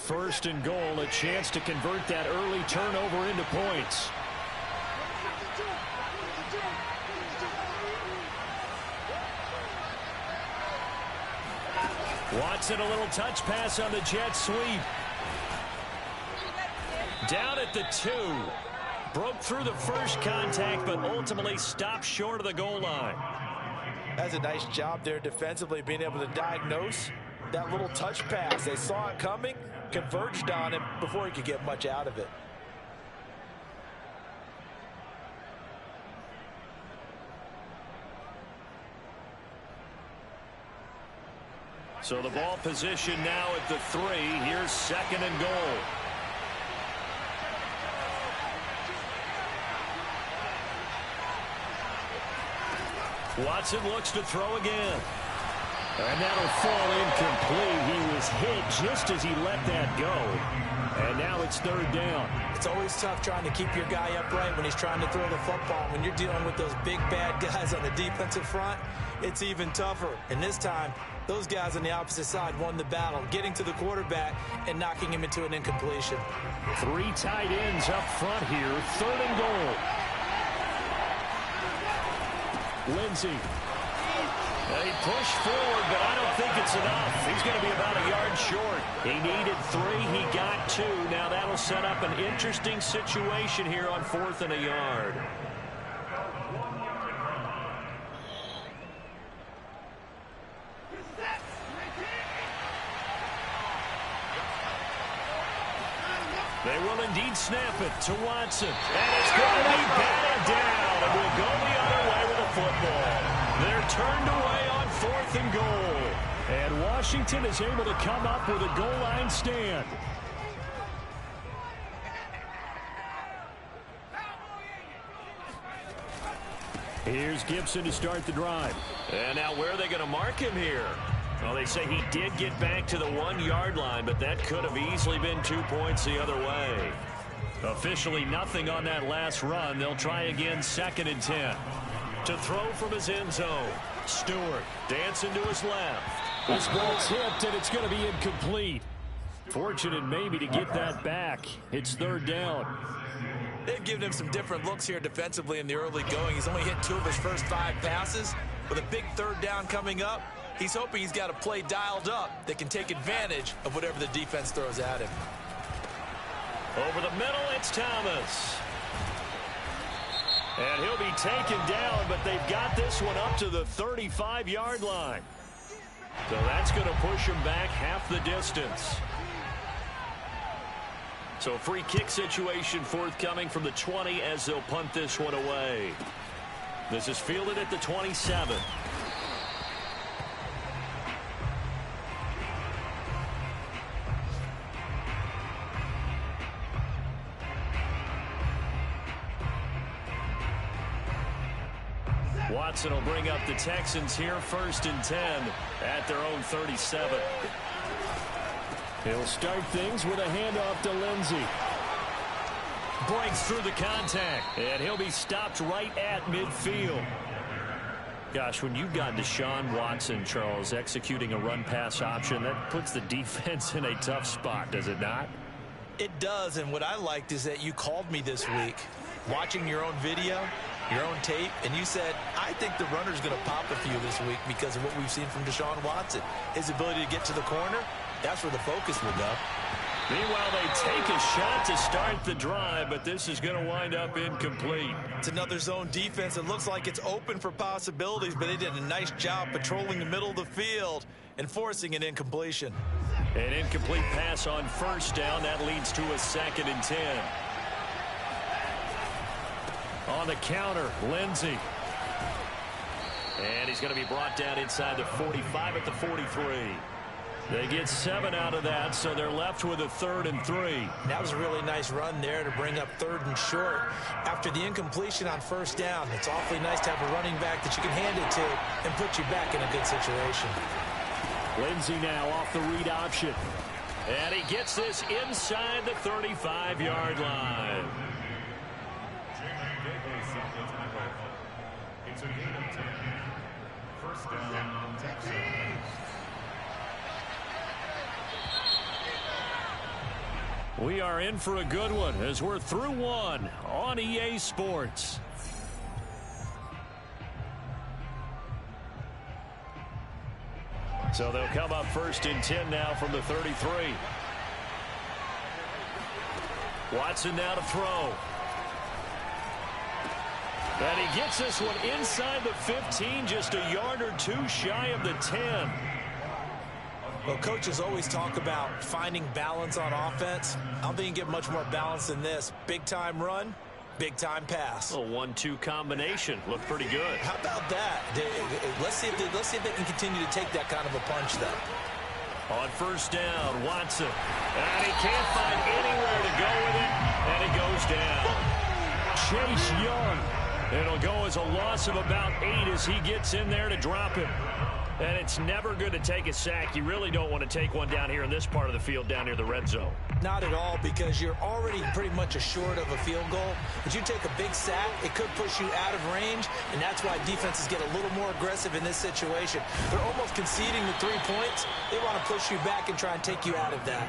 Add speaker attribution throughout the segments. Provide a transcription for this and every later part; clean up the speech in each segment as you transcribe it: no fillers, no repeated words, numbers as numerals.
Speaker 1: First and goal, a chance to convert that early turnover into points. Watson, a little touch pass on the jet sweep. Down at the 2. Broke through the first contact, but ultimately stopped short of the goal line.
Speaker 2: That's a nice job there defensively, being able to diagnose that little touch pass. They saw it coming, converged on him before he could get much out of it.
Speaker 1: So the ball position now at the 3. Here's second and goal. Watson looks to throw again. And that'll fall incomplete. He was hit just as he let that go. And now it's third down.
Speaker 2: It's always tough trying to keep your guy upright when he's trying to throw the football. When you're dealing with those big bad guys on the defensive front, it's even tougher. And this time, those guys on the opposite side won the battle, getting to the quarterback and knocking him into an incompletion.
Speaker 1: 3 tight ends up front here. Third and goal. Lindsey. He pushed forward, but I don't think it's enough. He's going to be about a yard short. He needed 3. He got 2. Now that'll set up an interesting situation here on 4th and a yard. They will indeed snap it to Watson. And it's going to be batted down. And will go the other way with the football. They're turned away on 4th and goal. And Washington is able to come up with a goal line stand. Here's Gibson to start the drive. And now where are they going to mark him here? Well, they say he did get back to the 1-yard line, but that could have easily been 2 points the other way. Officially nothing on that last run. They'll try again 2nd and 10. To throw from his end zone. Stewart dancing to his left. This ball's tipped, and it's going to be incomplete. Fortunate maybe to get that back. It's third down.
Speaker 2: They've given him some different looks here defensively in the early going. He's only hit 2 of his first 5 passes. With a big third down coming up, he's hoping he's got a play dialed up that can take advantage of whatever the defense throws at him.
Speaker 1: Over the middle, it's Thomas. And he'll be taken down, but they've got this one up to the 35-yard line. So that's going to push him back half the distance. So free kick situation forthcoming from the 20 as they'll punt this one away. This is fielded at the 27. Watson will bring up the Texans here 1st and 10 at their own 37. He'll start things with a handoff to Lindsey. Breaks through the contact, and he'll be stopped right at midfield. Gosh, when you've got Deshaun Watson, Charles, executing a run-pass option, that puts the defense in a tough spot, does it not?
Speaker 2: It does, and what I liked is that you called me this week, watching your own video, your own tape, and you said, I think the runner's going to pop a few this week because of what we've seen from Deshaun Watson. His ability to get to the corner, that's where the focus will go.
Speaker 1: Meanwhile, they take a shot to start the drive, but this is going to wind up incomplete.
Speaker 2: It's another zone defense. It looks like it's open for possibilities, but they did a nice job patrolling the middle of the field and forcing an incompletion.
Speaker 1: An incomplete pass on first down. That leads to a 2nd and 10. On the counter, Lindsey. And he's going to be brought down inside the 45 at the 43. They get 7 out of that, so they're left with a 3rd and 3.
Speaker 2: That was a really nice run there to bring up 3rd and short. After the incompletion on first down, it's awfully nice to have a running back that you can hand it to and put you back in a good situation.
Speaker 1: Lindsey now off the read option. And he gets this inside the 35-yard line. It's a gain of 10. First down, Texans. We are in for a good one as we're through one on EA Sports. So they'll come up 1st and 10 now from the 33. Watson now to throw. And he gets this one inside the 15, just a yard or two shy of the 10.
Speaker 2: Well, coaches always talk about finding balance on offense. I don't think you get much more balance than this. Big-time run, big-time pass.
Speaker 1: A 1-2 combination. Looked pretty good.
Speaker 2: How about that? Let's see if they can continue to take that kind of a punch, though.
Speaker 1: On 1st down, Watson. And he can't find anywhere to go with it, and he goes down. Chase Young. It'll go as a loss of about 8 as he gets in there to drop him. And it's never good to take a sack. You really don't want to take one down here in this part of the field down near the red zone.
Speaker 2: Not at all, because you're already pretty much assured of a field goal. But you take a big sack, it could push you out of range, and that's why defenses get a little more aggressive in this situation. They're almost conceding the 3 points. They want to push you back and try and take you out of that.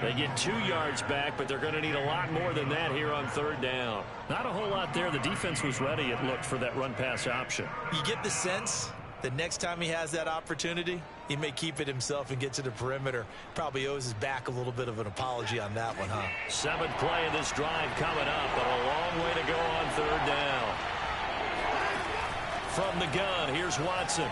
Speaker 1: They get 2 yards back, but they're going to need a lot more than that here on 3rd down. Not a whole lot there. The defense was ready, it looked, for that run-pass option. You
Speaker 2: get the sense that next time he has that opportunity, he may keep it himself and get to the perimeter. Probably owes his back a little bit of an apology on that one, huh?
Speaker 1: 7th play of this drive coming up, but a long way to go on 3rd down. From the gun, here's Watson.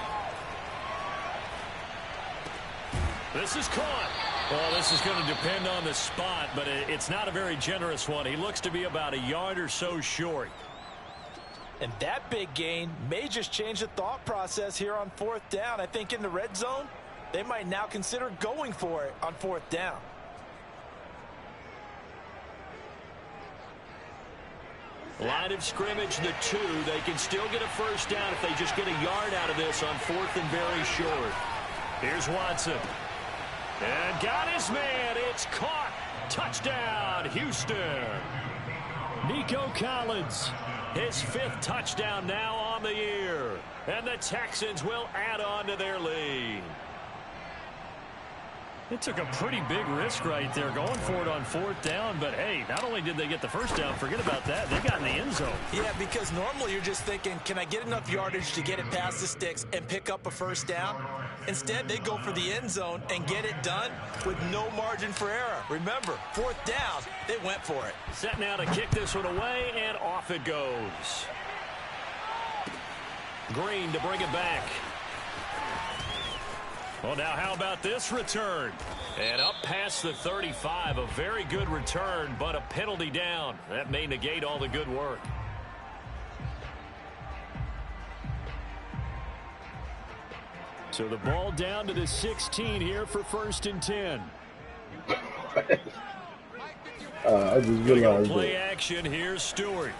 Speaker 1: This is caught. Well, this is going to depend on the spot, but it's not a very generous one. He looks to be about a yard or so short.
Speaker 2: And that big gain may just change the thought process here on 4th down. I think in the red zone, they might now consider going for it on 4th down.
Speaker 1: Line of scrimmage, the 2. They can still get a 1st down if they just get a yard out of this on 4th and very short. Here's Watson. And got his man. It's caught. Touchdown, Houston. Nico Collins. His 5th touchdown now on the year. And the Texans will add on to their lead. It took a pretty big risk right there going for it on 4th down. But, hey, not only did they get the 1st down, forget about that. They got in the end zone.
Speaker 2: Yeah, because normally you're just thinking, can I get enough yardage to get it past the sticks and pick up a 1st down? Instead, they go for the end zone and get it done with no margin for error. Remember, 4th down, they went for it.
Speaker 1: Set now to kick this one away, and off it goes. Green to bring it back. Well, now how about this return? And up past the 35, a very good return, but a penalty down. That may negate all the good work. So the ball down to the 16 here for 1st and 10.
Speaker 3: I just realized
Speaker 1: play action. Here's Stewart.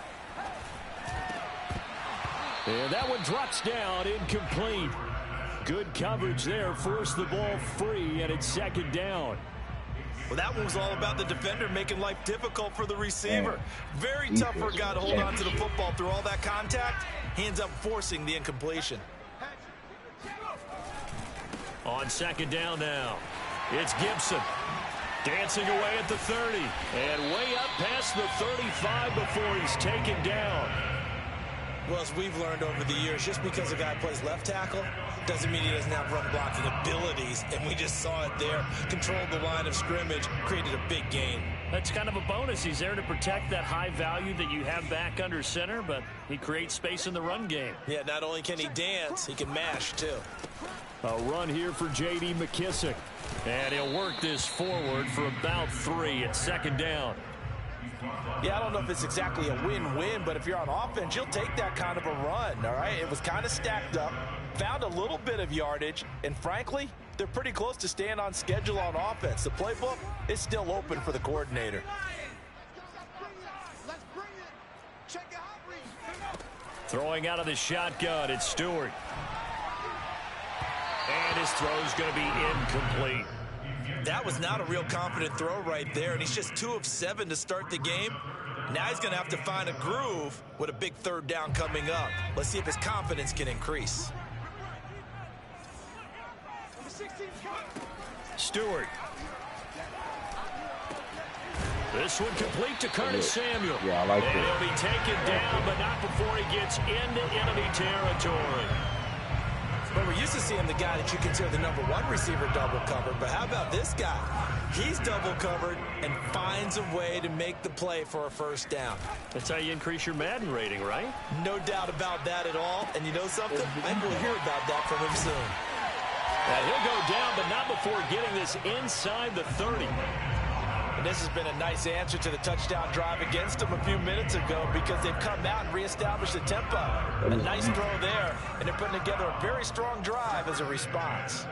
Speaker 1: And that one drops down, incomplete. Good coverage there, forced the ball free, and it's 2nd down.
Speaker 2: Well, that one was all about the defender making life difficult for the receiver. Very tough for a guy to hold on to the football through all that contact. He ends up forcing the incompletion.
Speaker 1: On 2nd down now, it's Gibson. Dancing away at the 30. And way up past the 35 before he's taken down.
Speaker 2: Well, as we've learned over the years, just because a guy plays left tackle doesn't mean he doesn't have run blocking abilities. And we just saw it there. Controlled the line of scrimmage, created a big gain.
Speaker 1: That's kind of a bonus. He's there to protect that high value that you have back under center, but he creates space in the run game.
Speaker 2: Yeah, not only can he dance, he can mash, too.
Speaker 1: A run here for J.D. McKissick. And he'll work this forward for about 3 at 2nd down.
Speaker 2: Yeah, I don't know if it's exactly a win-win, but if you're on offense, you'll take that kind of a run, all right? It was kind of stacked up, found a little bit of yardage, and frankly, they're pretty close to staying on schedule on offense. The playbook is still open for the coordinator.
Speaker 1: Throwing out of the shotgun, it's Stewart. And his throw's going to be incomplete.
Speaker 2: That was not a real confident throw right there, and he's just 2 of 7 to start the game. Now he's going to have to find a groove with a big 3rd down coming up. Let's see if his confidence can increase.
Speaker 1: Stewart. This one complete to Curtis Samuel.
Speaker 3: Yeah, I like
Speaker 1: and
Speaker 3: that.
Speaker 1: he'll be taken down, but not before he gets into enemy territory.
Speaker 2: But we're used to seeing the guy that you consider the #1 receiver double covered. But how about this guy? He's double covered and finds a way to make the play for a first down.
Speaker 1: That's how you increase your Madden rating, right?
Speaker 2: No doubt about that at all. And you know something? I think we'll hear about that from him soon.
Speaker 1: He'll go down, but not before getting this inside the 30.
Speaker 2: And this has been a nice answer to the touchdown drive against them a few minutes ago because they've come out and reestablished the tempo. A nice throw there, and they're putting together a very strong drive as a response.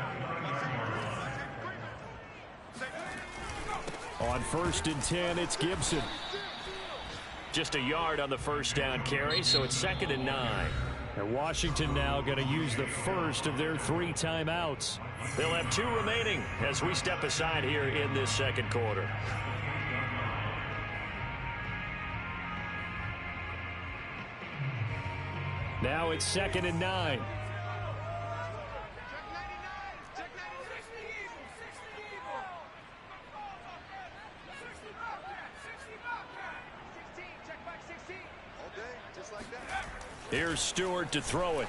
Speaker 1: On 1st and 10, it's Gibson. Just a yard on the first down carry, so it's 2nd and 9. And Washington now going to use the first of their 3 timeouts. They'll have 2 remaining as we step aside here in this second quarter. Now it's 2nd and 9. Here's Stewart to throw it.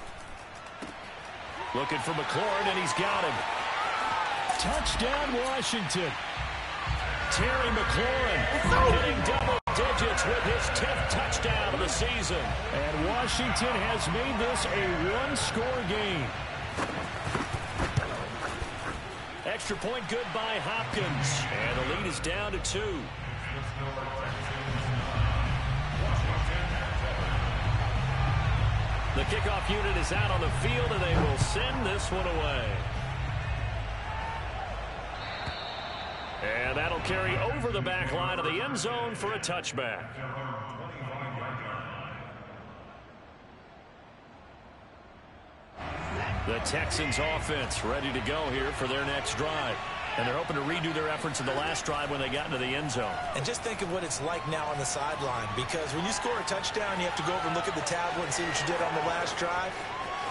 Speaker 1: Looking for McLaurin, and he's got him. Touchdown, Washington. Terry McLaurin hitting double digits with his 10th touchdown of the season. And Washington has made this a 1-score game. Extra point good by Hopkins. And the lead is down to 2. The kickoff unit is out on the field, and they will send this one away. And that'll carry over the back line of the end zone for a touchback. The Texans offense ready to go here for their next drive. And they're hoping to redo their efforts in the last drive when they got into the end zone.
Speaker 2: And just think of what it's like now on the sideline, because when you score a touchdown, you have to go over and look at the tablet and see what you did on the last drive.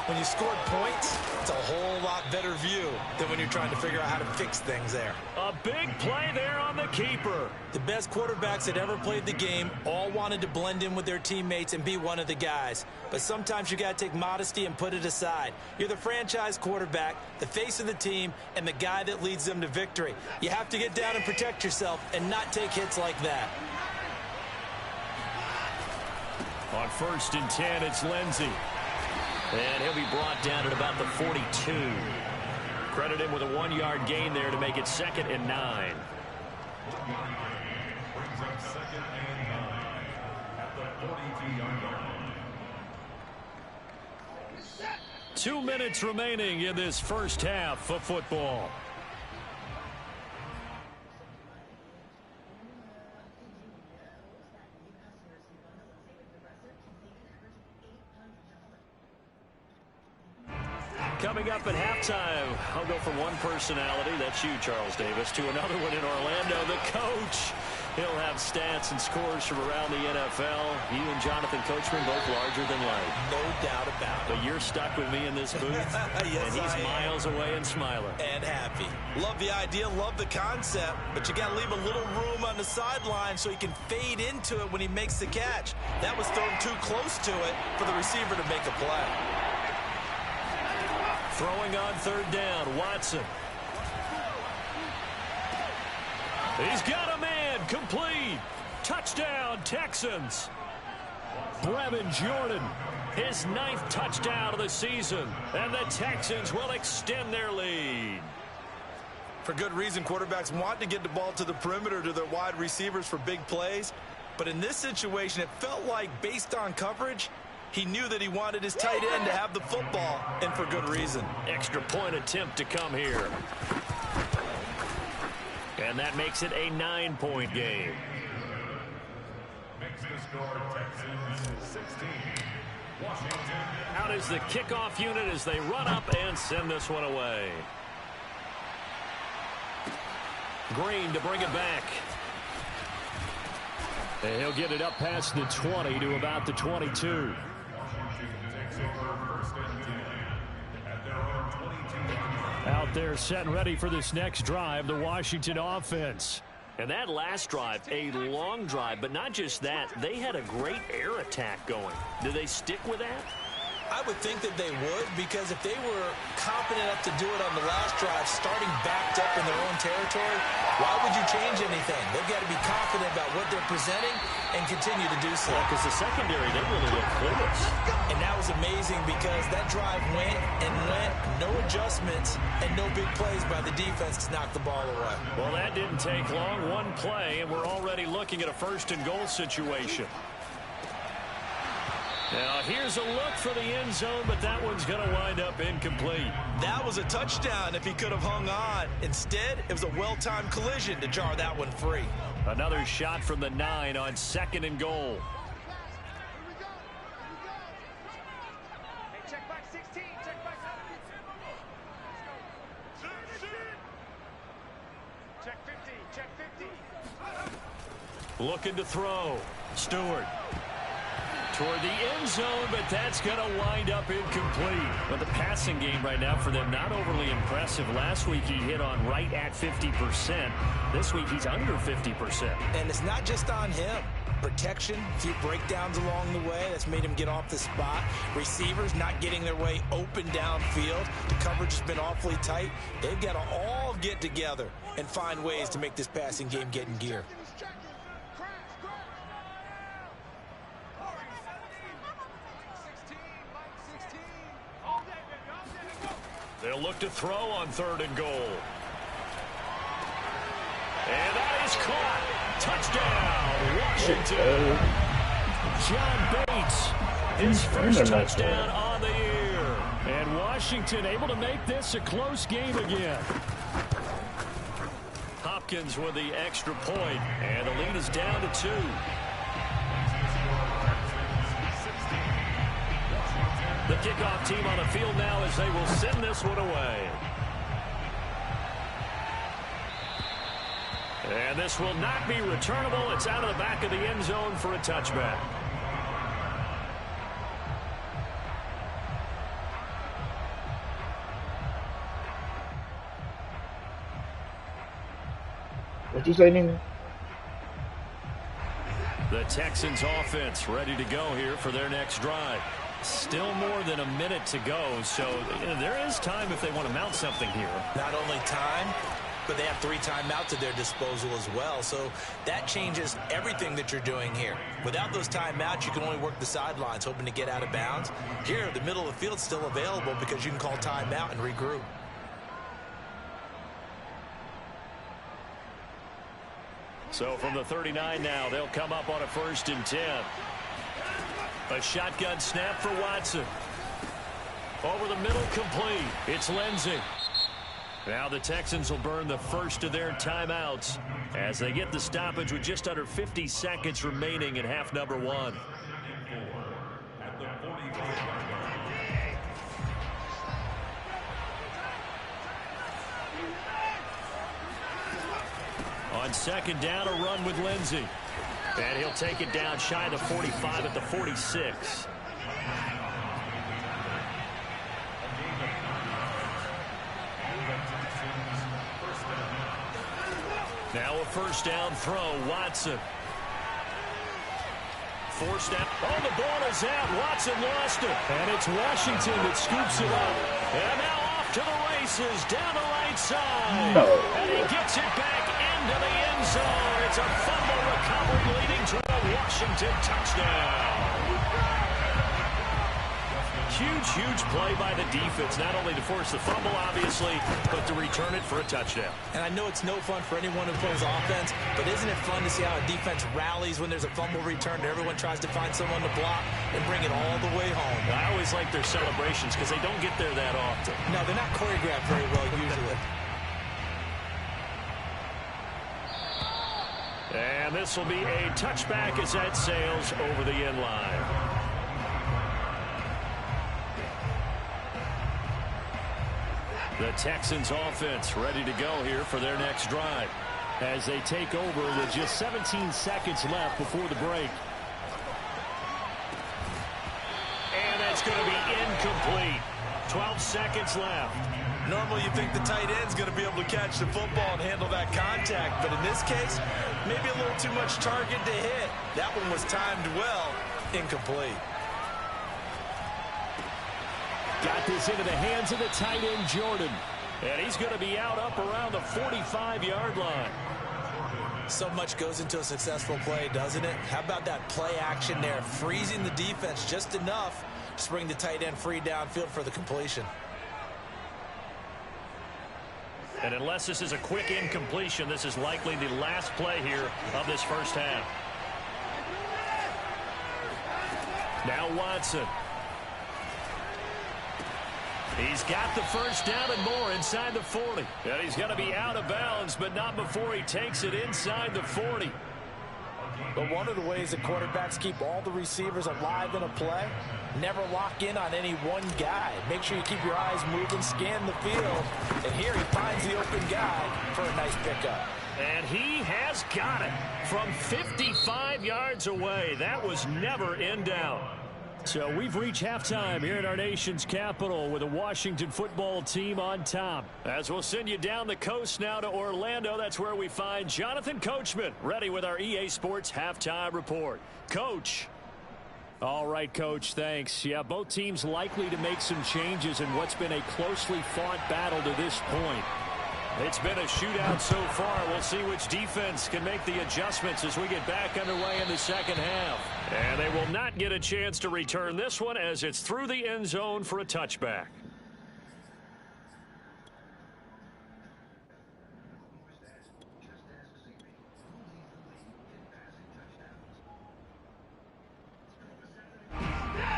Speaker 2: When you scored points, it's a whole lot better view than when you're trying to figure out how to fix things there.
Speaker 1: A big play there on the keeper.
Speaker 2: The best quarterbacks that ever played the game all wanted to blend in with their teammates and be one of the guys. But sometimes you got to take modesty and put it aside. You're the franchise quarterback, the face of the team, and the guy that leads them to victory. You have to get down and protect yourself and not take hits like that.
Speaker 1: On 1st and 10, it's Lindsey. And he'll be brought down at about the 42. Credit him with a 1-yard gain there to make it 2nd and 9. 2 minutes remaining in this first half of football. Coming up at halftime, I'll go from one personality, that's you, Charles Davis, to another one in Orlando, the coach. He'll have stats and scores from around the NFL. You and Jonathan Coachman both larger than life.
Speaker 2: No doubt about it.
Speaker 1: But you're stuck with me in this booth,
Speaker 2: yes,
Speaker 1: and he's miles away and smiling.
Speaker 2: And happy. Love the idea, love the concept, but you got to leave a little room on the sideline so he can fade into it when he makes the catch. That was thrown too close to it for the receiver to make a play.
Speaker 1: Throwing on 3rd down, Watson. He's got a man, complete. Touchdown, Texans. Brevin Jordan, his 9th touchdown of the season. And the Texans will extend their lead.
Speaker 2: For good reason, quarterbacks want to get the ball to the perimeter to their wide receivers for big plays. But in this situation, it felt like, based on coverage, he knew that he wanted his tight end to have the football, and for good reason.
Speaker 1: Extra point attempt to come here. And that makes it a 9-point game. Out is the kickoff unit as they run up and send this one away. Green to bring it back. And he'll get it up past the 20 to about the 22. Out there set and ready for this next drive, the Washington offense. And that last drive, a long drive, but not just that. They had a great air attack going. Do they stick with that?
Speaker 2: I would think that they would, because if they were confident enough to do it on the last drive, starting backed up in their own territory, why would you change anything? They've got to be confident about what they're presenting and continue to do so.
Speaker 1: Because the secondary, they really look clueless.
Speaker 2: And that was amazing because that drive went and went, no adjustments, and no big plays by the defense to knock the ball away.
Speaker 1: Well, that didn't take long. One play, and we're already looking at a first-and-goal situation. Now, here's a look for the end zone, but that one's going to wind up incomplete.
Speaker 2: That was a touchdown if he could have hung on. Instead, it was a well-timed collision to jar that one free.
Speaker 1: Another shot from the 9 on 2nd and goal.
Speaker 4: Hey, check back 16. Check back 17. Check 50. Check 50.
Speaker 1: Looking to throw. Stewart. Toward the end zone, but that's going to wind up incomplete. But the passing game right now for them, not overly impressive. Last week he hit on right at 50%. This week he's under 50%.
Speaker 2: And it's not just on him. Protection, a few breakdowns along the way. That's made him get off the spot. Receivers not getting their way open downfield. The coverage has been awfully tight. They've got to all get together and find ways to make this passing game get in gear.
Speaker 1: They'll look to throw on 3rd and goal. And that is caught. Touchdown, Washington. John Bates, his first touchdown on the year. And Washington able to make this a close game again. Hopkins with the extra point, and the lead is down to 2. The kickoff team on the field now as they will send this one away. And this will not be returnable. It's out of the back of the end zone for a touchback.
Speaker 3: What you say, Nina?
Speaker 1: The Texans offense ready to go here for their next drive. Still more than a minute to go, so there is time if they want to mount something here.
Speaker 2: Not only time, but they have 3 timeouts at their disposal as well, so that changes everything that you're doing here. Without those timeouts, you can only work the sidelines, hoping to get out of bounds. Here, the middle of the field's still available because you can call timeout and regroup.
Speaker 1: So from the 39 now, they'll come up on a 1st and 10. A shotgun snap for Watson. Over the middle, complete. It's Lindsey. Now the Texans will burn the first of their timeouts as they get the stoppage with just under 50 seconds remaining in half number 1. On 2nd down, a run with Lindsey. And he'll take it down shy of the 45 at the 46. Now a 1st down throw, Watson. Forced out. Oh, the ball is out. Watson lost it. And it's Washington that scoops it up. And now off to the races, down the right side.
Speaker 3: No.
Speaker 1: And he gets it back into the end zone. It's a fumble recovery leading to a Washington touchdown. Huge play by the defense, not only to force the fumble, obviously, but to return it for a touchdown.
Speaker 2: And I know it's no fun for anyone who plays offense, but isn't it fun to see how a defense rallies when there's a fumble return and everyone tries to find someone to block and bring it all the way home?
Speaker 1: I always like their celebrations because they don't get there that often.
Speaker 2: No, they're not choreographed very well usually.
Speaker 1: And this will be a touchback as that sails over the end line. The Texans offense ready to go here for their next drive as they take over with just 17 seconds left before the break. And that's going to be incomplete. 12 seconds left.
Speaker 2: Normally you think the tight end's going to be able to catch the football and handle that contact, but in this case, maybe a little too much target to hit. That one was timed well, incomplete.
Speaker 1: Got this into the hands of the tight end, Jordan. And he's going to be out up around the 45-yard line.
Speaker 2: So much goes into a successful play, doesn't it? How about that play action there, freezing the defense just enough to bring the tight end free downfield for the completion.
Speaker 1: And unless this is a quick incompletion, this is likely the last play here of this first half. Now Watson. He's got the first down and more inside the 40. And he's going to be out of bounds, but not before he takes it inside the 40.
Speaker 5: But one of the ways that quarterbacks keep all the receivers alive in a play, never lock in on any one guy. Make sure you keep your eyes moving, scan the field. And here he finds the open guy for a nice pickup.
Speaker 1: And he has got it from 55 yards away. That was never in doubt. So we've reached halftime here in our nation's capital with the Washington football team on top. As we'll send you down the coast now to Orlando, that's where we find Jonathan Coachman ready with our EA Sports halftime report. Coach. All right, Coach, thanks. Yeah, both teams likely to make some changes in what's been a closely fought battle to this point. It's been a shootout so far. We'll see which defense can make the adjustments as we get back underway in the second half. And they will not get a chance to return this one as it's through the end zone for a touchback.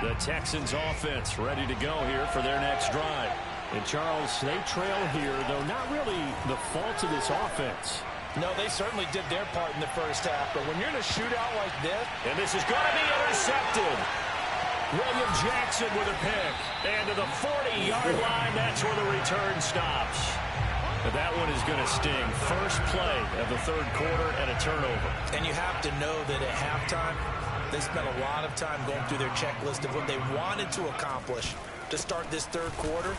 Speaker 1: The Texans offense ready to go here for their next drive. And Charles, they trail here, though not really the fault of this offense.
Speaker 5: No, they certainly did their part in the first half, but when you're in a shootout like this.
Speaker 1: And this is going to be intercepted. William Jackson with a pick. And to the 40-yard line, that's where the return stops. And that one is going to sting. First play of the third quarter and a turnover.
Speaker 2: And you have to know that at halftime, they spent a lot of time going through their checklist of what they wanted to accomplish to start this third quarter.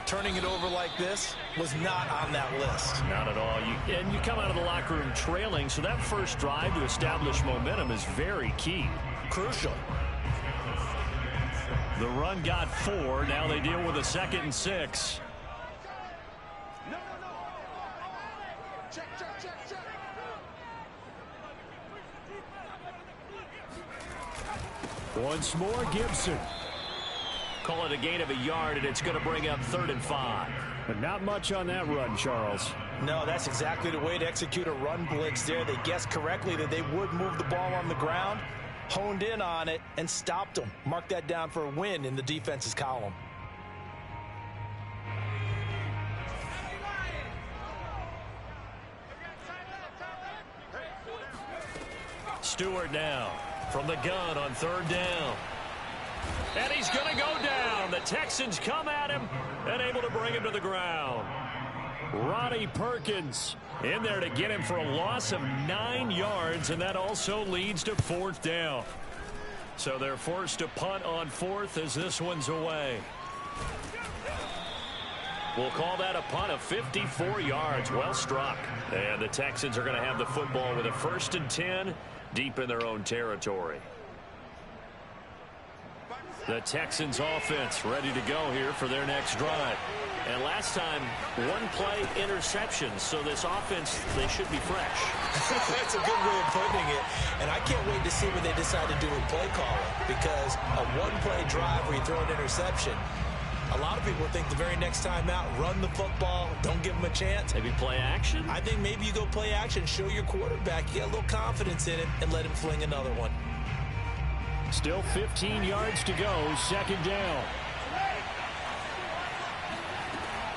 Speaker 2: Turning it over like this was not on that list.
Speaker 1: Not at all. And you come out of the locker room trailing, so that first drive to establish momentum is very key.
Speaker 2: Crucial.
Speaker 1: The run got 4. Now they deal with a 2nd and 6.
Speaker 4: No. Check.
Speaker 1: Once more, Gibson. Call it a gain of a yard, and it's going to bring up 3rd and 5. But not much on that run, Charles.
Speaker 5: No, that's exactly the way to execute a run blitz there. They guessed correctly that they would move the ball on the ground, honed in on it, and stopped them. Mark that down for a win in the defense's column.
Speaker 1: Stewart now from the gun on 3rd down. And he's going to go down. The Texans come at him and able to bring him to the ground. Ronnie Perkins in there to get him for a loss of 9 yards, and that also leads to 4th down. So they're forced to punt on 4th as this one's away. We'll call that a punt of 54 yards. Well struck. And the Texans are going to have the football with a 1st and 10 deep in their own territory. The Texans offense ready to go here for their next drive. And last time, 1-play interception. So this offense, they should be fresh.
Speaker 2: That's a good way of putting it. And I can't wait to see what they decide to do with play calling. Because a 1-play drive where you throw an interception, a lot of people think the very next time out, run the football, don't give them a chance.
Speaker 1: Maybe play action?
Speaker 2: I think maybe you go play action, show your quarterback, you get a little confidence in him, and let him fling another one.
Speaker 1: Still 15 yards to go, 2nd down.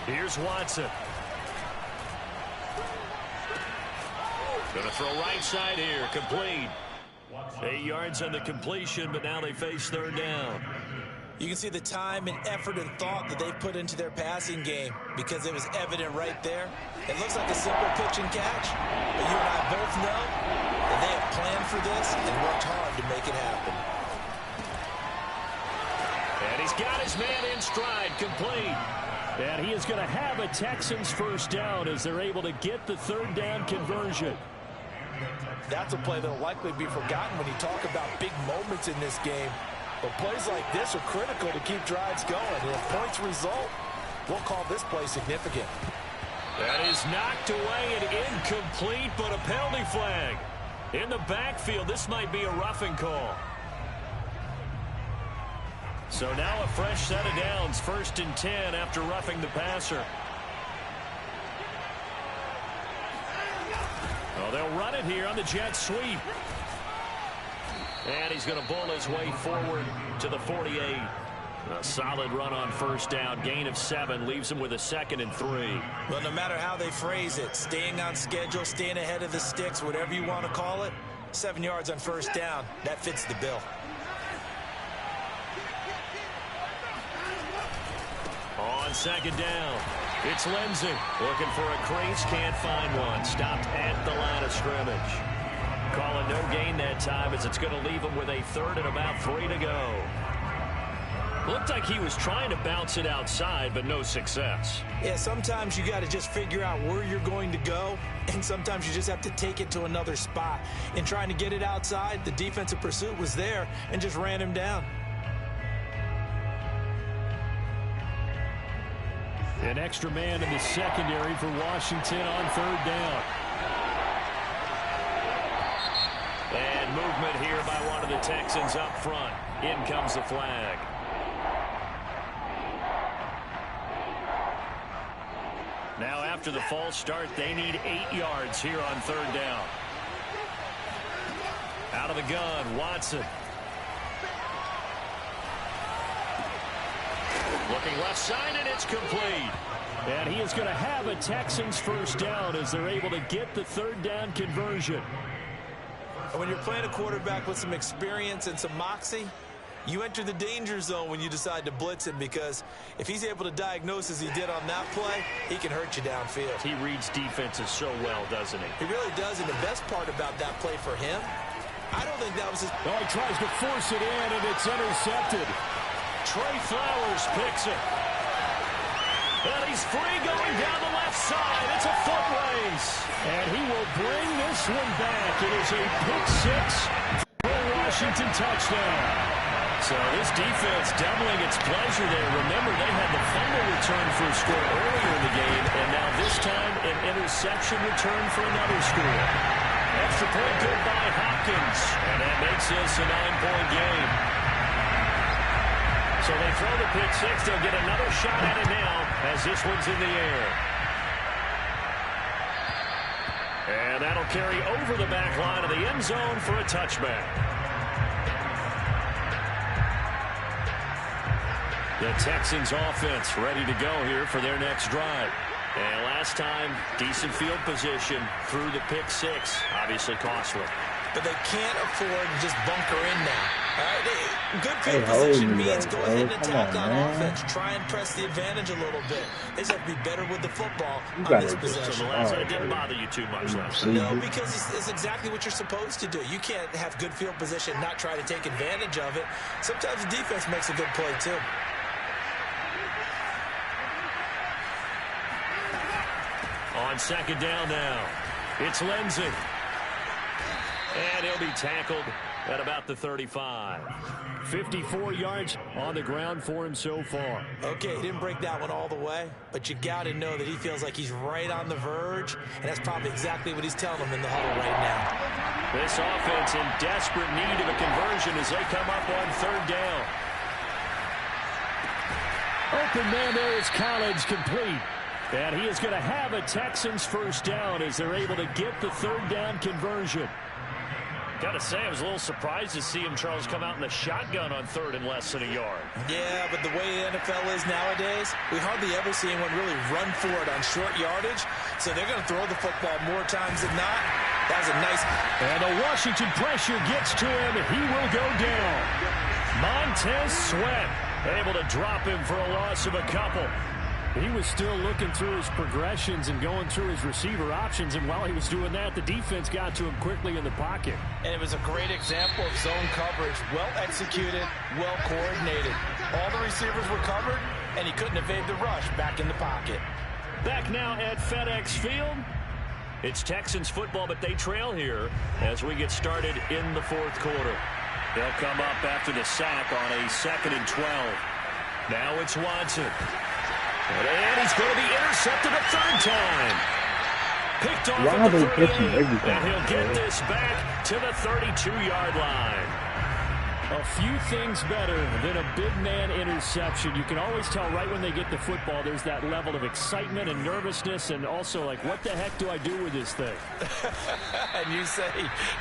Speaker 1: Here's Watson. Going to throw right side here, complete. 8 yards on the completion, but now they face 3rd down.
Speaker 2: You can see the time and effort and thought that they've put into their passing game because it was evident right there. It looks like a simple pitch and catch, but you and I both know that they have planned for this and worked hard to make it happen.
Speaker 1: And he's got his man in stride, complete. And he is going to have a Texans first down as they're able to get the third down conversion.
Speaker 5: That's a play that will likely be forgotten when you talk about big moments in this game. But plays like this are critical to keep drives going. And if points result, we'll call this play significant.
Speaker 1: That is knocked away and incomplete, but a penalty flag. In the backfield, this might be a roughing call. So now a fresh set of downs, 1st and 10 after roughing the passer. Oh, they'll run it here on the jet sweep. And he's going to bull his way forward to the 48. A solid run on first down. Gain of 7 leaves him with a 2nd and 3.
Speaker 5: Well, no matter how they phrase it, staying on schedule, staying ahead of the sticks, whatever you want to call it, 7 yards on first down, that fits the bill.
Speaker 1: On 2nd down, it's Lindsey looking for a crease, can't find one. Stopped at the line of scrimmage. Calling no gain that time as it's going to leave him with a 3rd and about 3 to go. Looked like he was trying to bounce it outside, but no success.
Speaker 5: Yeah, sometimes you got to just figure out where you're going to go, and sometimes you just have to take it to another spot. In trying to get it outside, the defensive pursuit was there and just ran him down.
Speaker 1: An extra man in the secondary for Washington on 3rd down. And movement here by one of the Texans up front. In comes the flag. Now after the false start, they need 8 yards here on 3rd down. Out of the gun, Watson. Looking left side, and it's complete. And he is going to have a Texans first down as they're able to get the 3rd down conversion.
Speaker 5: When you're playing a quarterback with some experience and some moxie, you enter the danger zone when you decide to blitz him, because if he's able to diagnose as he did on that play, he can hurt you downfield.
Speaker 1: He reads defenses so well, doesn't he?
Speaker 5: He really does, and the best part about that play for him, I don't think that was his...
Speaker 1: Oh, he tries to force it in, and it's intercepted. Trey Flowers picks it. And he's free going down the left side. It's a foot race. And he will bring this one back. It is a pick 6 for a Washington touchdown. So this defense doubling its pleasure there. Remember, they had the fumble return for a score earlier in the game, and now this time an interception return for another score. Extra point good by Hopkins, and that makes this a 9-point game. So they throw the pick 6. They'll get another shot at it now as this one's in the air. And that'll carry over the back line of the end zone for a touchback. The Texans offense ready to go here for their next drive. And last time, decent field position through the pick 6. Obviously costly.
Speaker 5: But they can't afford to just bunker in now. All right? Good field position means go ahead and attack on offense. Try and press the advantage a little bit. They just have to be better with the football on this possession.
Speaker 1: So the last one didn't bother you too much last time.
Speaker 5: No, because it's exactly what you're supposed to do. You can't have good field position, not try to take advantage of it. Sometimes the defense makes a good play, too.
Speaker 1: On 2nd down now, it's Lindsey. And he'll be tackled at about the 35. 54 yards on the ground for him so far.
Speaker 5: Okay, he didn't break that one all the way, but you got to know that he feels like he's right on the verge, and that's probably exactly what he's telling them in the huddle right now.
Speaker 1: This offense in desperate need of a conversion as they come up on 3rd down. Open man there is Collins, complete. And he is going to have a Texans first down as they're able to get the 3rd down conversion. Got to say, I was a little surprised to see him, Charles, come out in the shotgun on 3rd and less than a yard.
Speaker 5: Yeah, but the way the NFL is nowadays, we hardly ever see anyone really run for it on short yardage. So they're going to throw the football more times than not. That was a nice...
Speaker 1: And the Washington pressure gets to him, and he will go down. Montez Sweat able to drop him for a loss of a couple. He was still looking through his progressions and going through his receiver options, and while he was doing that, the defense got to him quickly in the pocket.
Speaker 5: And it was a great example of zone coverage. Well executed, well coordinated. All the receivers were covered, and he couldn't evade the rush back in the pocket.
Speaker 1: Back now at FedEx Field. It's Texans football, but they trail here as we get started in the fourth quarter. They'll come up after the sack on a 2nd and 12. Now it's Watson. And he's going to be intercepted a third time. Picked off at the 38, and he'll get this back to the 32-yard line.
Speaker 6: A few things better than a big man interception. You can always tell right when they get the football, there's that level of excitement and nervousness, and also like, what the heck do I do with this thing?
Speaker 5: And you say,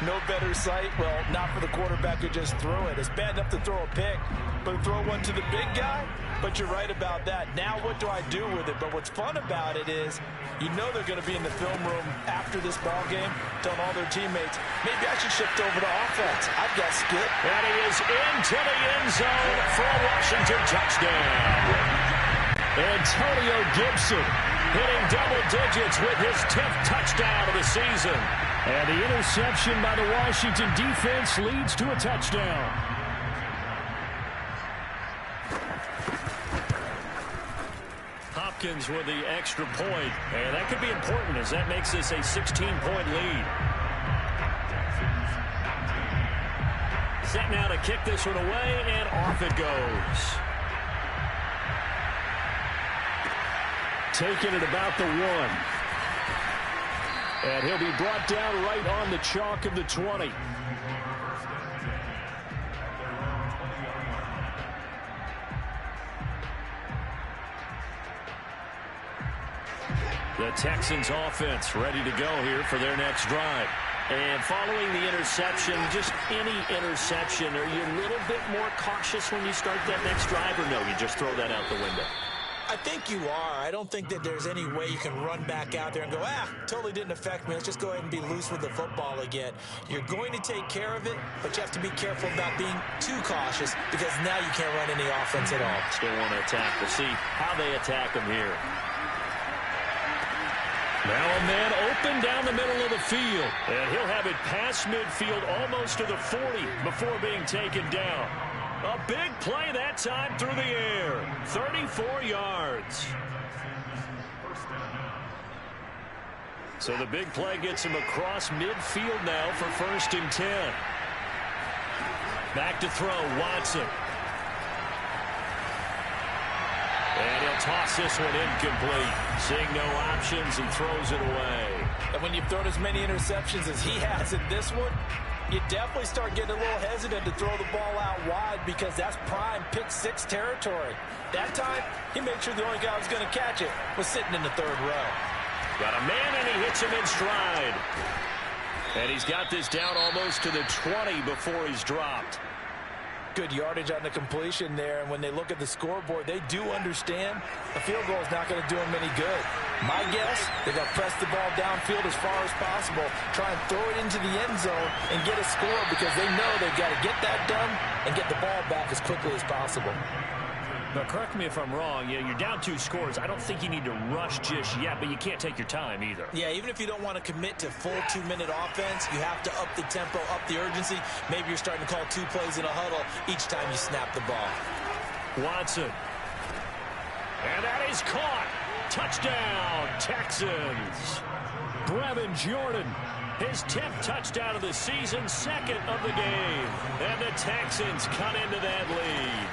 Speaker 5: no better sight? Well, not for the quarterback who just threw it. It's bad enough to throw a pick, but to throw one to the big guy? But you're right about that. Now what do I do with it? But what's fun about it is you know they're going to be in the film room after this ball game telling all their teammates, maybe I should shift over to offense. I've got Skip.
Speaker 1: And he is into the end zone for a Washington touchdown. Antonio Gibson hitting double digits with his 10th touchdown of the season.
Speaker 6: And the interception by the Washington defense leads to a touchdown.
Speaker 1: Hopkins with the extra point, and that could be important as that makes this a 16-point lead. Set now to kick this one away, and off it goes.
Speaker 6: Taking it about the 1. And he'll be brought down right on the chalk of the 20.
Speaker 1: The Texans offense ready to go here for their next drive. And following the interception, just any interception, are you a little bit more cautious when you start that next drive, or no, you just throw that out the window?
Speaker 5: I think you are. I don't think that there's any way you can run back out there and go, totally didn't affect me. Let's just go ahead and be loose with the football again. You're going to take care of it, but you have to be careful about being too cautious because now you can't run any offense at all.
Speaker 1: Still want to attack. We'll see how they attack them here. Now a man open down the middle of the field. And he'll have it past midfield almost to the 40 before being taken down. A big play that time through the air. 34 yards. So the big play gets him across midfield now for 1st and 10. Back to throw, Watson. And he'll toss this one incomplete. Seeing no options, he throws it away.
Speaker 5: And when you've thrown as many interceptions as he has in this one, you definitely start getting a little hesitant to throw the ball out wide because that's prime pick-6 territory. That time, he made sure the only guy who was going to catch it was sitting in the 3rd row.
Speaker 1: Got a man, and he hits him in stride. And he's got this down almost to the 20 before he's dropped.
Speaker 5: Good yardage on the completion there, and when they look at the scoreboard, they do understand a field goal is not going to do them any good. My guess, they're going to press the ball downfield as far as possible, try and throw it into the end zone and get a score because they know they've got to get that done and get the ball back as quickly as possible.
Speaker 1: But correct me if I'm wrong, you're down 2 scores. I don't think you need to rush just yet, but you can't take your time either.
Speaker 5: Yeah, even if you don't want to commit to full 2-minute offense, you have to up the tempo, up the urgency. Maybe you're starting to call 2 plays in a huddle each time you snap the ball.
Speaker 1: Watson. And that is caught. Touchdown, Texans.
Speaker 6: Brevin Jordan.
Speaker 1: His 10th touchdown of the season, 2nd of the game. And the Texans cut into that lead.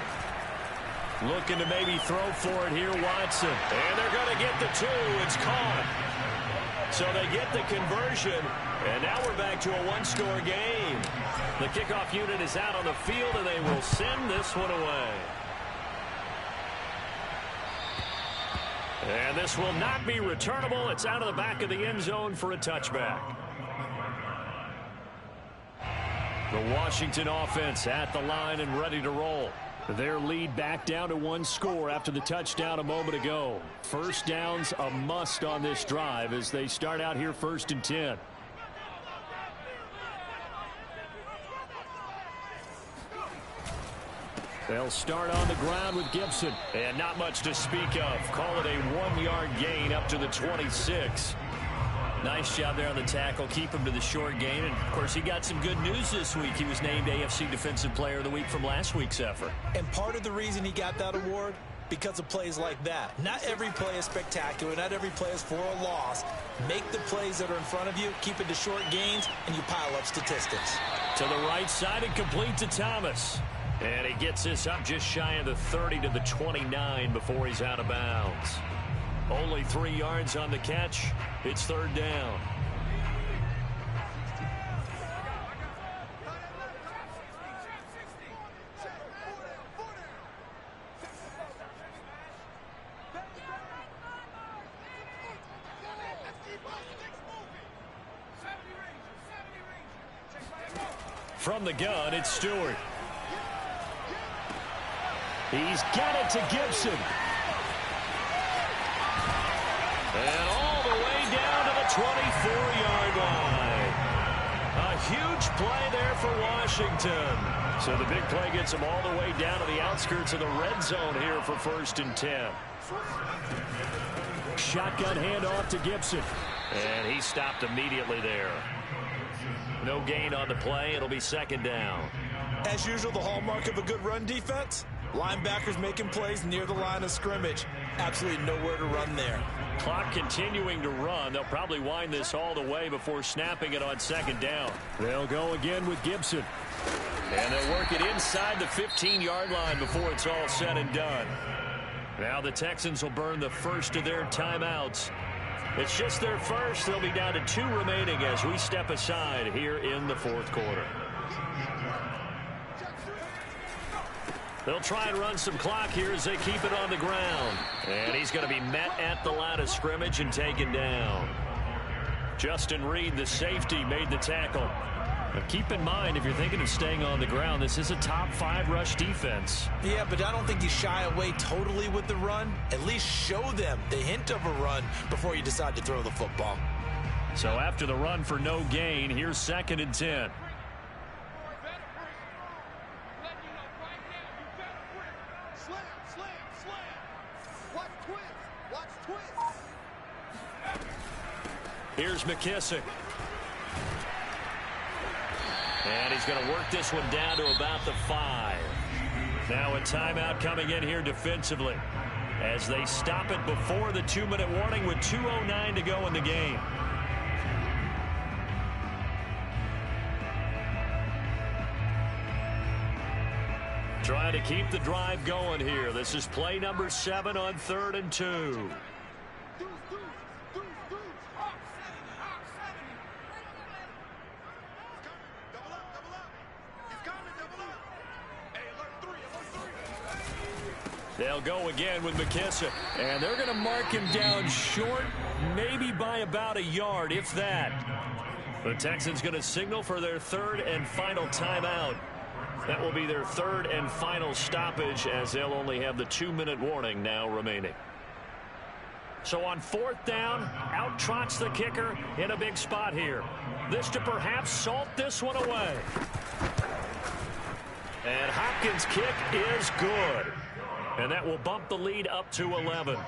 Speaker 1: Looking to maybe throw for it here, Watson. And they're going to get the 2. It's caught. So they get the conversion. And now we're back to a 1-score game. The kickoff unit is out on the field, and they will send this one away. And this will not be returnable. It's out of the back of the end zone for a touchback. The Washington offense at the line and ready to roll. Their lead back down to 1 score after the touchdown a moment ago. First down's a must on this drive as they start out here 1st and 10. They'll start on the ground with Gibson. And not much to speak of. Call it a 1-yard gain up to the 26. Nice job there on the tackle. Keep him to the short gain. And, of course, he got some good news this week. He was named AFC Defensive Player of the Week from last week's effort.
Speaker 5: And part of the reason he got that award
Speaker 2: because of plays like that. Not every play is spectacular. Not every play is for a loss. Make the plays that are in front of you, keep it to short gains, and you pile up statistics.
Speaker 1: To the right side and complete to Thomas. And he gets this up just shy of the 30 to the 29 before he's out of bounds. Only 3 yards on the catch. It's third down. From the gun, it's Stewart. He's got it to Gibson. And all the way down to the 24-yard line. A huge play there for Washington. So the big play gets them all the way down to the outskirts of the red zone here for 1st and 10.
Speaker 6: Shotgun handoff to Gibson.
Speaker 1: And he stopped immediately there. No gain on the play. It'll be 2nd down.
Speaker 2: As usual, the hallmark of a good run defense, linebackers making plays near the line of scrimmage. Absolutely nowhere to run there.
Speaker 1: Clock continuing to run. They'll probably wind this all the way before snapping it on 2nd down.
Speaker 6: They'll go again with Gibson.
Speaker 1: And they'll work it inside the 15-yard line before it's all said and done. Now the Texans will burn the first of their timeouts. It's just their first. They'll be down to 2 remaining as we step aside here in the 4th quarter. They'll try and run some clock here as they keep it on the ground. And he's going to be met at the line of scrimmage and taken down. Justin Reed, the safety, made the tackle. But keep in mind, if you're thinking of staying on the ground, this is a top 5 rush defense.
Speaker 2: Yeah, but I don't think you shy away totally with the run. At least show them the hint of a run before you decide to throw the football.
Speaker 1: So after the run for no gain, here's 2nd and 10. Here's McKissick. And he's going to work this one down to about the 5. Now a timeout coming in here defensively as they stop it before the 2-minute warning with 2:09 to go in the game. Trying to keep the drive going here. This is play number 7 on 3rd and 2. They'll go again with McKissick. And they're going to mark him down short, maybe by about a yard, if that. The Texans going to signal for their 3rd and final timeout. That will be their 3rd and final stoppage as they'll only have the 2-minute warning now remaining. So on 4th down, out trots the kicker in a big spot here. This to perhaps salt this one away. And Hopkins' kick is good. And that will bump the lead up to 11.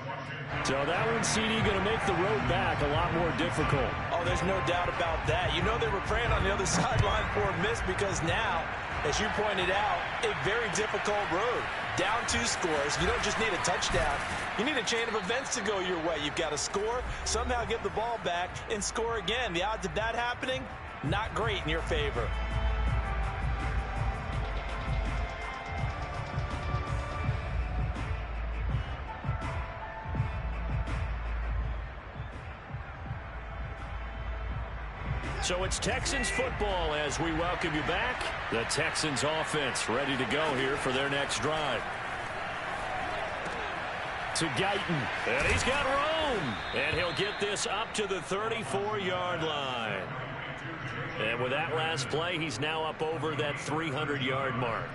Speaker 6: So that one, CD, going to make the road back a lot more difficult.
Speaker 2: Oh, there's no doubt about that. You know they were praying on the other sideline for a miss because now, as you pointed out, a very difficult road. Down 2 scores. You don't just need a touchdown. You need a chain of events to go your way. You've got to score, somehow get the ball back, and score again. The odds of that happening, not great in your favor.
Speaker 1: So it's Texans football as we welcome you back. The Texans offense ready to go here for their next drive. To Guyton. And he's got room. And he'll get this up to the 34-yard line. And with that last play, he's now up over that 300-yard mark.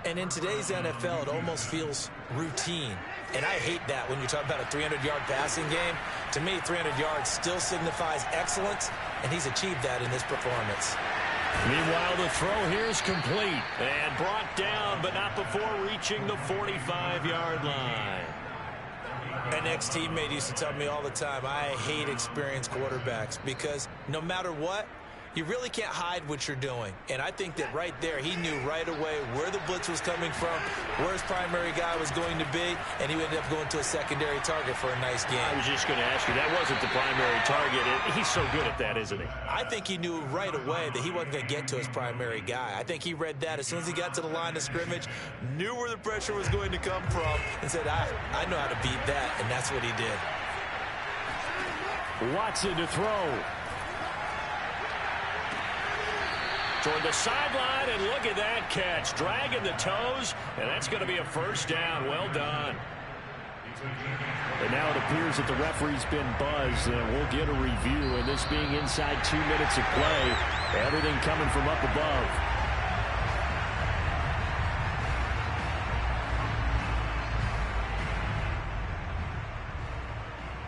Speaker 2: And in today's NFL, it almost feels routine. And I hate that when you talk about a 300-yard passing game. To me, 300 yards still signifies excellence, and he's achieved that in this performance.
Speaker 1: Meanwhile, the throw here is complete and brought down, but not before reaching the 45-yard line.
Speaker 2: An ex-teammate used to tell me all the time, I hate experienced quarterbacks because no matter what, you really can't hide what you're doing. And I think that right there, he knew right away where the blitz was coming from, where his primary guy was going to be, and he ended up going to a secondary target for a nice game.
Speaker 1: I was just going to ask you, that wasn't the primary target. He's so good at that, isn't he?
Speaker 2: I think he knew right away that he wasn't going to get to his primary guy. I think he read that as soon as he got to the line of scrimmage, knew where the pressure was going to come from, and said, I know how to beat that, and that's what he did.
Speaker 6: Watson to throw.
Speaker 1: Toward the sideline, and look at that catch. Dragging the toes, and that's going to be a first down. Well done.
Speaker 6: And now it appears that the referee's been buzzed, and we'll get a review. And this being inside 2 minutes of play, everything coming from up above.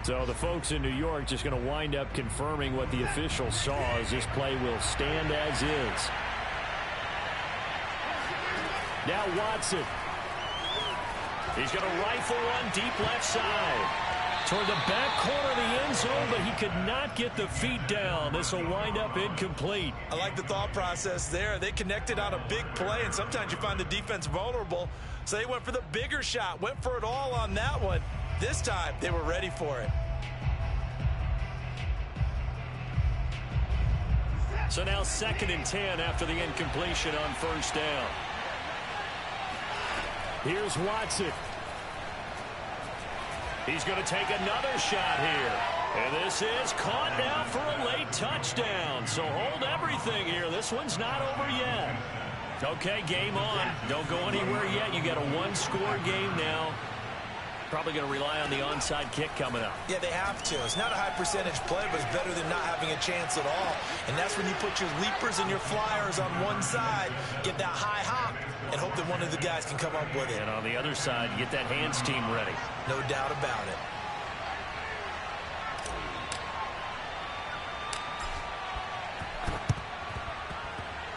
Speaker 6: So the folks in New York just going to wind up confirming what the official saw, as this play will stand as is. Now Watson.
Speaker 1: He's going to rifle one deep left side. Toward the back corner of the end zone, but he could not get the feet down. This will wind up incomplete.
Speaker 2: I like the thought process there. They connected on a big play, and sometimes you find the defense vulnerable. So they went for the bigger shot, went for it all on that one. This time, they were ready for it.
Speaker 1: So now 2nd and 10 after the incompletion on first down.
Speaker 6: Here's Watson.
Speaker 1: He's going to take another shot here. And this is caught now for a late touchdown. So hold everything here. This one's not over yet. Okay, game on. Don't go anywhere yet. You got a one-score game now. Probably going to rely on the onside kick coming up.
Speaker 2: Yeah, they have to. It's not a high percentage play, but it's better than not having a chance at all. And that's when you put your leapers and your flyers on one side, get that high hop, and hope that one of the guys can come up with it.
Speaker 1: And on the other side, get that hands team ready.
Speaker 2: No doubt about it.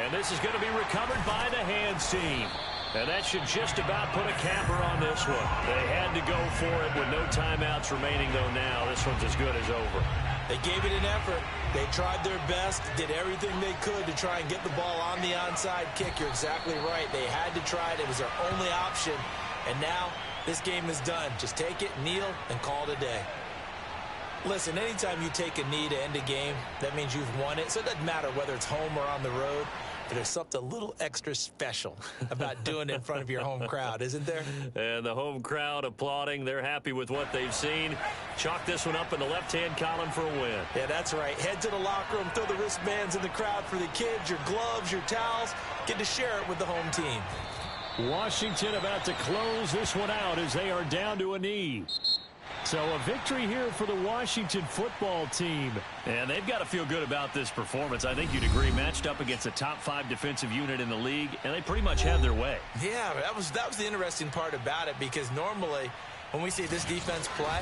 Speaker 1: And this is going to be recovered by the hands team. And that should just about put a capper on this one. They had to go for it with no timeouts remaining, though now. This one's as good as over.
Speaker 2: They gave it an effort. They tried their best, did everything they could to try and get the ball on the onside kick. You're exactly right. They had to try it. It was their only option. And now this game is done. Just take it, kneel, and call it a day. Listen, anytime you take a knee to end a game, that means you've won it. So it doesn't matter whether it's home or on the road. But there's something a little extra special about doing it in front of your home crowd, isn't there?
Speaker 1: And the home crowd applauding. They're happy with what they've seen. Chalk this one up in the left-hand column for a win.
Speaker 2: Yeah, that's right. Head to the locker room, throw the wristbands in the crowd for the kids, your gloves, your towels. Get to share it with the home team.
Speaker 6: Washington about to close this one out as they are down to a knee. So a victory here for the Washington football team.
Speaker 1: And they've got to feel good about this performance. I think you'd agree, matched up against a top 5 defensive unit in the league, and they pretty much had their way.
Speaker 2: Yeah, that was the interesting part about it, because normally when we see this defense play,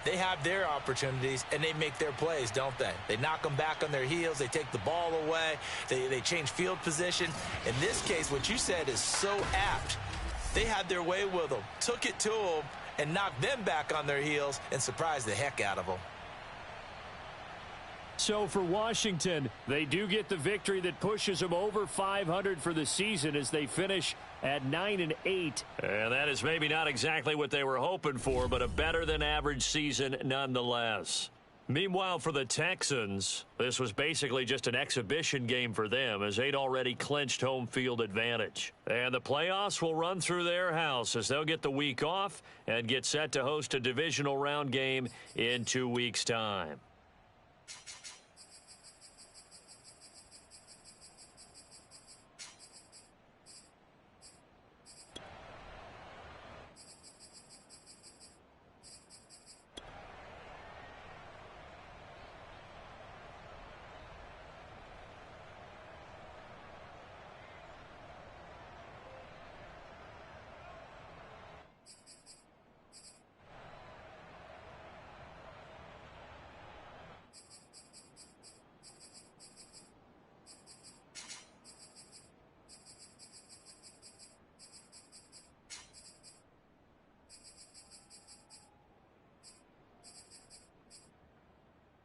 Speaker 2: they have their opportunities and they make their plays, don't they? They knock them back on their heels. They take the ball away. They change field position. In this case, what you said is so apt. They had their way with them, took it to them, and knocked them back on their heels and surprised the heck out of them.
Speaker 6: So for Washington, they do get the victory that pushes them over 500 for the season as they finish at 9-8.
Speaker 1: And that is maybe not exactly what they were hoping for, but a better than average season nonetheless. Meanwhile, for the Texans, this was basically just an exhibition game for them as they'd already clinched home field advantage. And the playoffs will run through their house as they'll get the week off and get set to host a divisional round game in 2 weeks' time.